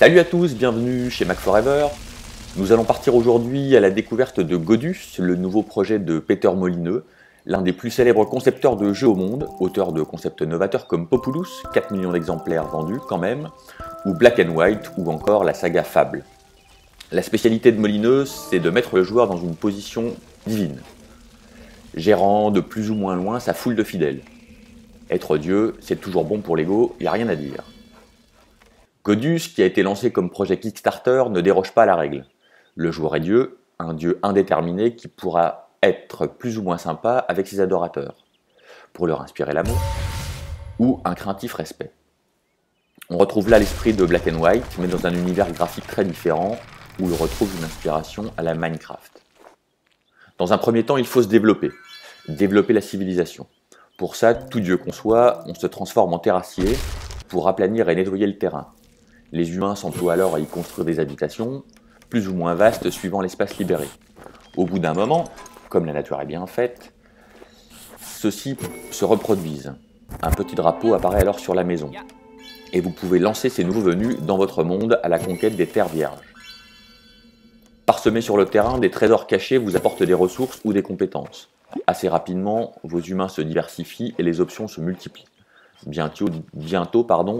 Salut à tous, bienvenue chez Mac Forever. Nous allons partir aujourd'hui à la découverte de Godus, le nouveau projet de Peter Molineux, l'un des plus célèbres concepteurs de jeux au monde, auteur de concepts novateurs comme Populous, 4 millions d'exemplaires vendus quand même, ou Black and White, ou encore la saga Fable. La spécialité de Molineux, c'est de mettre le joueur dans une position divine, gérant de plus ou moins loin sa foule de fidèles. Être Dieu, c'est toujours bon pour l'ego, il n'y a rien à dire. Godus, qui a été lancé comme projet Kickstarter, ne déroge pas à la règle. Le joueur est Dieu, un Dieu indéterminé qui pourra être plus ou moins sympa avec ses adorateurs, pour leur inspirer l'amour, ou un craintif respect. On retrouve là l'esprit de Black and White, mais dans un univers graphique très différent, où l'on retrouve une inspiration à la Minecraft. Dans un premier temps, il faut se développer la civilisation. Pour ça, tout Dieu qu'on soit, on se transforme en terrassier pour aplanir et nettoyer le terrain. Les humains s'emploient alors à y construire des habitations, plus ou moins vastes suivant l'espace libéré. Au bout d'un moment, comme la nature est bien faite, ceux-ci se reproduisent. Un petit drapeau apparaît alors sur la maison, et vous pouvez lancer ces nouveaux venus dans votre monde à la conquête des terres vierges. Parsemés sur le terrain, des trésors cachés vous apportent des ressources ou des compétences. Assez rapidement, vos humains se diversifient et les options se multiplient. Bientôt,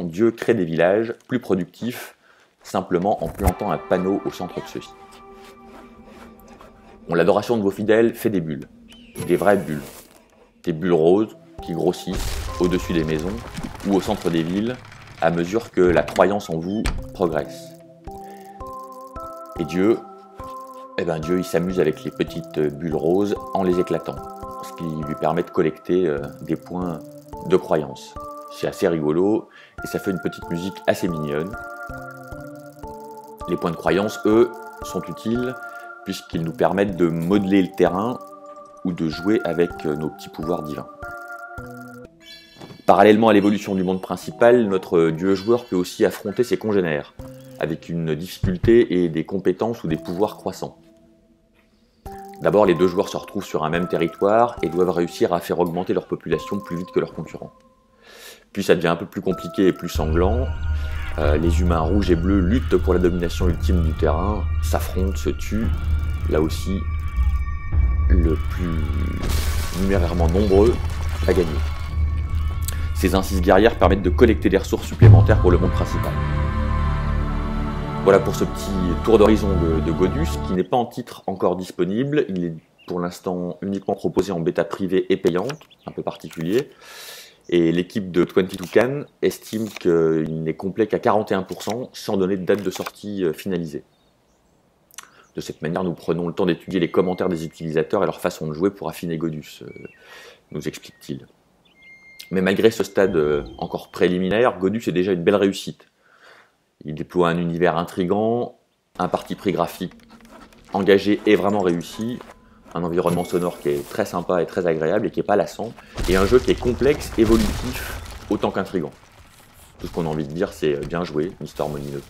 Dieu crée des villages plus productifs, simplement en plantant un panneau au centre de ceux-ci. L'adoration de vos fidèles fait des bulles, des vraies bulles. Des bulles roses qui grossissent au-dessus des maisons ou au centre des villes à mesure que la croyance en vous progresse. Et Dieu, Dieu il s'amuse avec les petites bulles roses en les éclatant, ce qui lui permet de collecter des points de croyance. C'est assez rigolo et ça fait une petite musique assez mignonne. Les points de croyance, eux, sont utiles puisqu'ils nous permettent de modeler le terrain ou de jouer avec nos petits pouvoirs divins. Parallèlement à l'évolution du monde principal, notre dieu joueur peut aussi affronter ses congénères, avec une difficulté et des compétences ou des pouvoirs croissants. D'abord, les deux joueurs se retrouvent sur un même territoire et doivent réussir à faire augmenter leur population plus vite que leurs concurrents. Puis ça devient un peu plus compliqué et plus sanglant. Les humains rouges et bleus luttent pour la domination ultime du terrain, s'affrontent, se tuent. Là aussi, le plus numérairement nombreux va gagner. Ces incises guerrières permettent de collecter des ressources supplémentaires pour le monde principal. Voilà pour ce petit tour d'horizon de Godus, qui n'est pas en titre encore disponible. Il est pour l'instant uniquement proposé en bêta privée et payante, un peu particulier. Et l'équipe de 22 Can estime qu'il n'est complet qu'à 41%, sans donner de date de sortie finalisée. De cette manière, nous prenons le temps d'étudier les commentaires des utilisateurs et leur façon de jouer pour affiner Godus, nous explique-t-il. Mais malgré ce stade encore préliminaire, Godus est déjà une belle réussite. Il déploie un univers intrigant, un parti pris graphique engagé et vraiment réussi, un environnement sonore qui est très sympa et très agréable et qui n'est pas lassant, et un jeu qui est complexe, évolutif, autant qu'intrigant. Tout ce qu'on a envie de dire, c'est bien joué, Mr. Molineux.